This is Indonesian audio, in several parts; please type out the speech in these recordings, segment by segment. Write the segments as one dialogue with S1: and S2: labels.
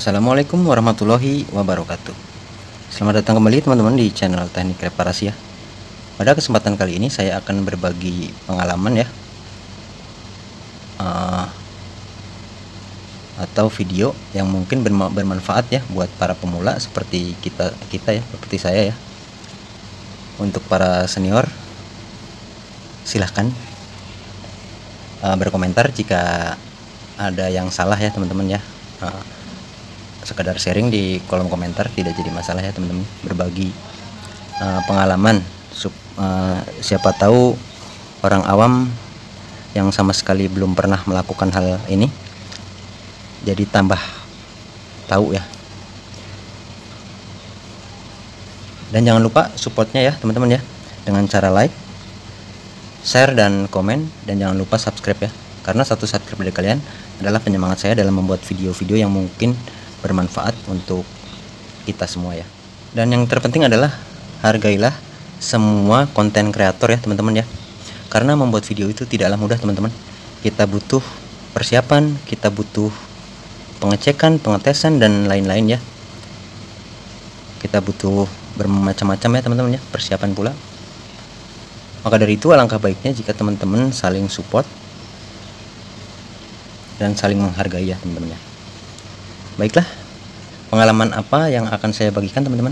S1: Assalamualaikum warahmatullahi wabarakatuh. Selamat datang kembali teman-teman di channel Teknik Reparasi ya. Pada kesempatan kali ini saya akan berbagi pengalaman ya, atau video yang mungkin bermanfaat ya buat para pemula seperti kita ya, seperti saya ya. Untuk para senior silahkan berkomentar jika ada yang salah ya teman-teman ya. Sekedar sharing di kolom komentar, tidak jadi masalah ya teman-teman. Berbagi pengalaman, siapa tahu orang awam yang sama sekali belum pernah melakukan hal ini jadi tambah tahu ya. Dan jangan lupa supportnya ya teman-teman ya, dengan cara like, share, dan komen. Dan jangan lupa subscribe ya, karena satu subscribe dari kalian adalah penyemangat saya dalam membuat video-video yang mungkin bermanfaat untuk kita semua ya. Dan yang terpenting adalah hargailah semua konten kreator ya teman-teman ya, karena membuat video itu tidaklah mudah teman-teman. Kita butuh persiapan, kita butuh pengecekan, pengetesan, dan lain-lain ya. Kita butuh bermacam-macam ya teman-teman ya, persiapan pula. Maka dari itu alangkah baiknya jika teman-teman saling support dan saling menghargai ya teman-teman ya. Baiklah, pengalaman apa yang akan saya bagikan teman-teman?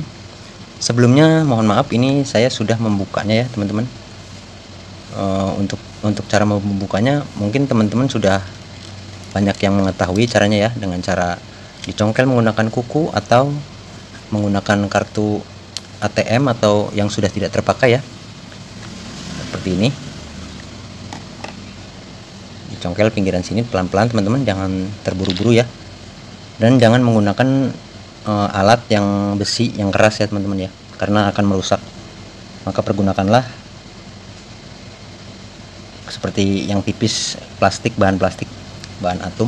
S1: Sebelumnya mohon maaf, ini saya sudah membukanya ya teman-teman. Untuk cara membukanya mungkin teman-teman sudah banyak yang mengetahui caranya ya, dengan cara dicongkel menggunakan kuku atau menggunakan kartu ATM atau yang sudah tidak terpakai ya, seperti ini. Dicongkel pinggiran sini pelan-pelan teman-teman, jangan terburu-buru ya. Dan jangan menggunakan alat yang besi yang keras ya teman-teman ya, karena akan merusak. Maka pergunakanlah seperti yang tipis, plastik, bahan atom,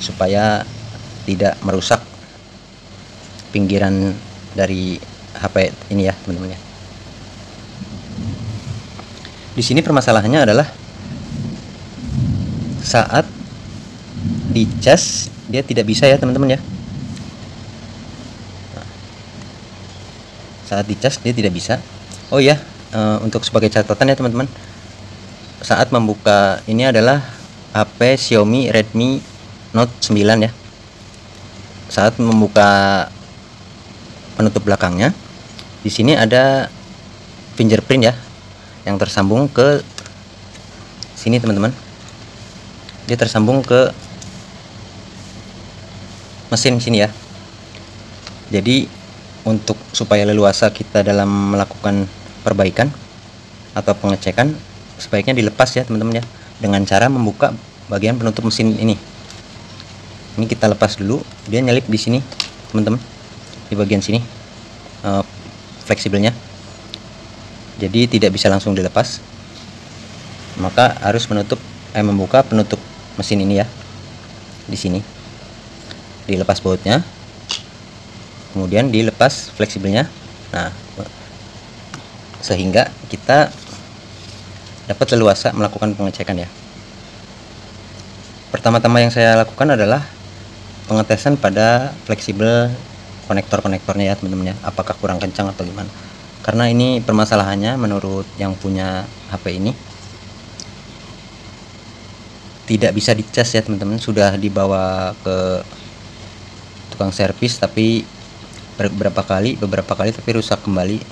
S1: supaya tidak merusak pinggiran dari HP ini ya teman-teman ya. Di sini permasalahannya adalah saat dicas dia tidak bisa ya teman-teman ya. Saat dicas dia tidak bisa. Oh ya, untuk sebagai catatan ya teman-teman, saat membuka ini adalah HP Xiaomi Redmi Note 9 ya. Saat membuka penutup belakangnya, di sini ada fingerprint ya, yang tersambung ke sini teman-teman. Dia tersambung ke mesin sini ya. Jadi untuk supaya leluasa kita dalam melakukan perbaikan atau pengecekan, sebaiknya dilepas ya teman-teman ya, dengan cara membuka bagian penutup mesin ini. Ini kita lepas dulu, dia nyelip di sini teman-teman, di bagian sini fleksibelnya, jadi tidak bisa langsung dilepas. Maka harus membuka penutup mesin ini ya, di sini dilepas bautnya, kemudian dilepas fleksibelnya. Nah, sehingga kita dapat leluasa melakukan pengecekan ya. Pertama-tama yang saya lakukan adalah pengetesan pada fleksibel konektornya ya teman-teman ya, apakah kurang kencang atau gimana. Karena ini permasalahannya menurut yang punya HP ini tidak bisa dicas ya teman-teman. Sudah dibawa ke tukang servis tapi beberapa kali tapi rusak kembali.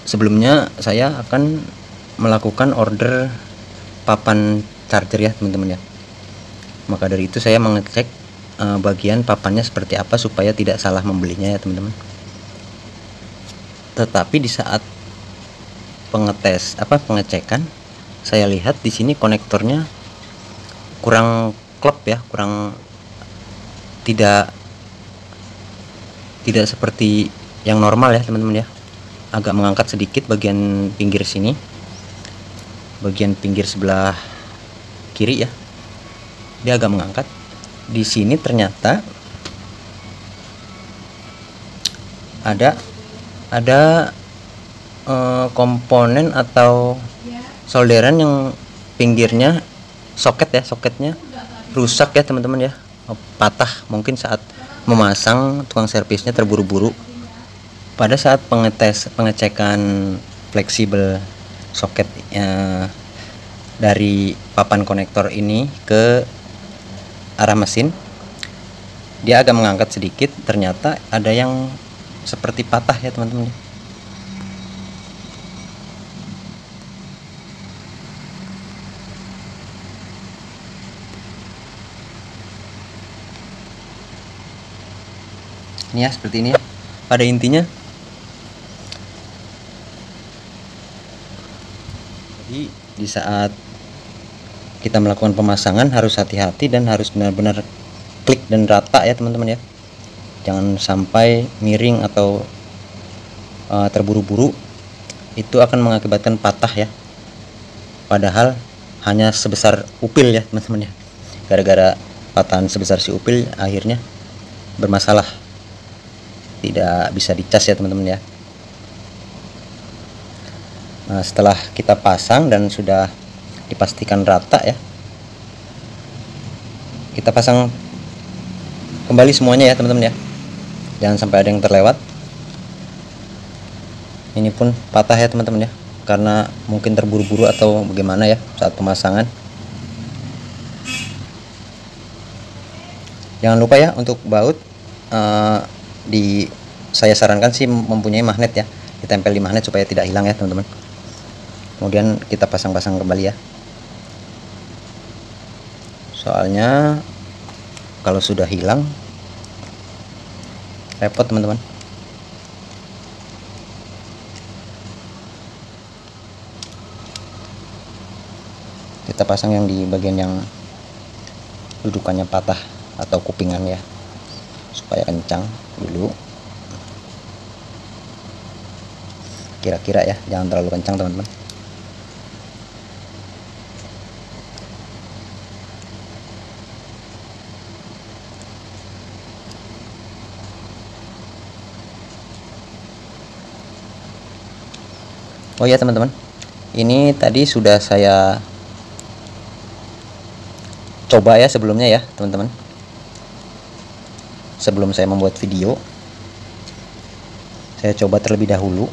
S1: Sebelumnya saya akan melakukan order papan charger ya teman-teman ya. Maka dari itu saya mengecek bagian papannya seperti apa supaya tidak salah membelinya ya teman-teman. Tetapi di saat pengecekan, saya lihat di sini konektornya kurang klop ya, tidak seperti yang normal ya teman-teman ya. Agak mengangkat sedikit bagian pinggir sini, bagian pinggir sebelah kiri ya, dia agak mengangkat. Di sini ternyata ada komponen atau solderan yang pinggirnya soketnya rusak ya teman-teman ya. patah mungkin saat memasang. Tukang servisnya terburu-buru pada saat pengecekan fleksibel soket dari papan konektor ini ke arah mesin. Dia agak mengangkat sedikit, ternyata ada yang seperti patah ya teman-teman. Ini ya, seperti ini ya. Pada intinya jadi di saat kita melakukan pemasangan harus hati-hati dan harus benar-benar klik dan rata ya teman-teman ya. Jangan sampai miring atau terburu-buru, itu akan mengakibatkan patah ya. Padahal hanya sebesar upil ya teman-teman ya. Gara-gara patahan sebesar si upil akhirnya bermasalah, tidak bisa dicas ya teman-teman ya. Nah, setelah kita pasang dan sudah dipastikan rata ya, kita pasang kembali semuanya ya teman-teman ya. Jangan sampai ada yang terlewat. Ini pun patah ya teman-teman ya, karena mungkin terburu-buru atau bagaimana ya saat pemasangan. Jangan lupa ya untuk baut, saya sarankan sih mempunyai magnet ya, ditempel di magnet supaya tidak hilang ya teman-teman. Kemudian kita pasang-pasang kembali ya, soalnya kalau sudah hilang repot teman-teman. Kita pasang yang di bagian yang dudukannya patah atau kupingan ya, supaya kencang dulu kira-kira ya, jangan terlalu kencang teman-teman. Oh ya teman-teman, ini tadi sudah saya coba ya sebelumnya ya teman-teman. Sebelum saya membuat video, saya coba terlebih dahulu,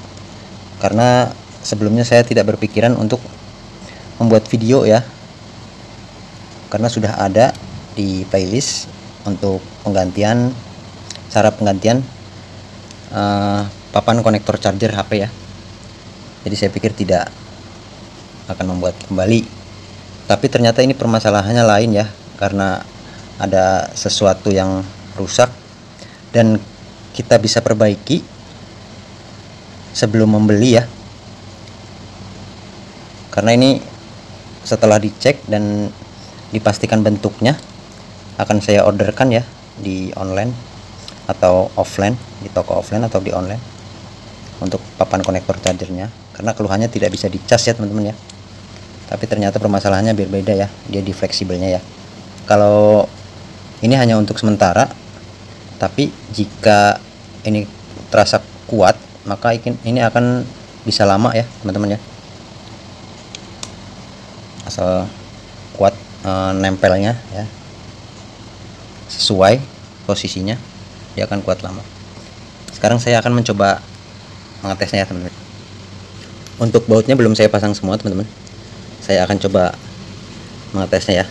S1: karena sebelumnya saya tidak berpikiran untuk membuat video ya, karena sudah ada di playlist untuk penggantian, cara penggantian papan konektor charger HP ya. Jadi saya pikir tidak akan membuat kembali, tapi ternyata ini permasalahannya lain ya, karena ada sesuatu yang rusak dan kita bisa perbaiki sebelum membeli ya. Karena ini setelah dicek dan dipastikan bentuknya, akan saya orderkan ya di online atau offline, di toko offline atau di online, untuk papan konektor chargernya. Karena keluhannya tidak bisa dicas ya teman-teman ya, tapi ternyata permasalahannya berbeda ya, dia di fleksibelnya ya. Kalau ini hanya untuk sementara, tapi jika ini terasa kuat, maka ini akan bisa lama ya teman-teman ya, asal kuat nempelnya ya, sesuai posisinya, dia akan kuat lama. Sekarang saya akan mencoba mengetesnya ya teman-teman. Untuk bautnya belum saya pasang semua teman-teman, saya akan coba mengetesnya ya.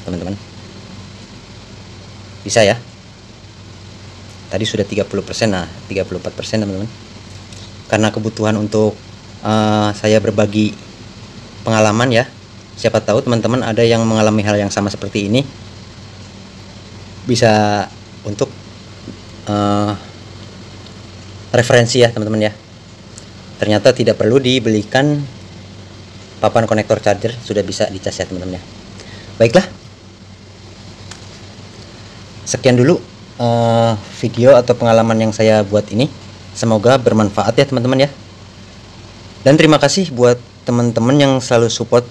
S1: Teman-teman, bisa ya. Tadi sudah 30%, nah 34% teman-teman. Karena kebutuhan untuk saya berbagi pengalaman ya, siapa tahu teman-teman ada yang mengalami hal yang sama seperti ini, bisa untuk referensi ya teman-teman ya. Ternyata tidak perlu dibelikan papan konektor charger, sudah bisa dicas ya teman-teman ya. Baiklah, sekian dulu video atau pengalaman yang saya buat ini. Semoga bermanfaat ya teman-teman ya. Dan terima kasih buat teman-teman yang selalu support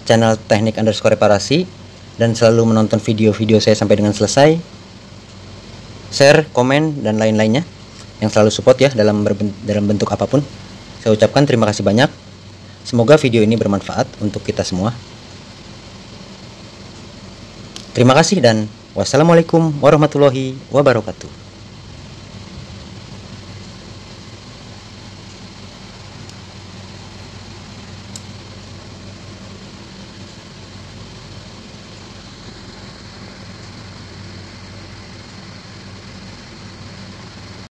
S1: channel teknik_reparasi dan selalu menonton video-video saya sampai dengan selesai, share, komen, dan lain-lainnya, yang selalu support ya dalam bentuk apapun. Saya ucapkan terima kasih banyak. Semoga video ini bermanfaat untuk kita semua. Terima kasih dan wassalamualaikum warahmatullahi wabarakatuh.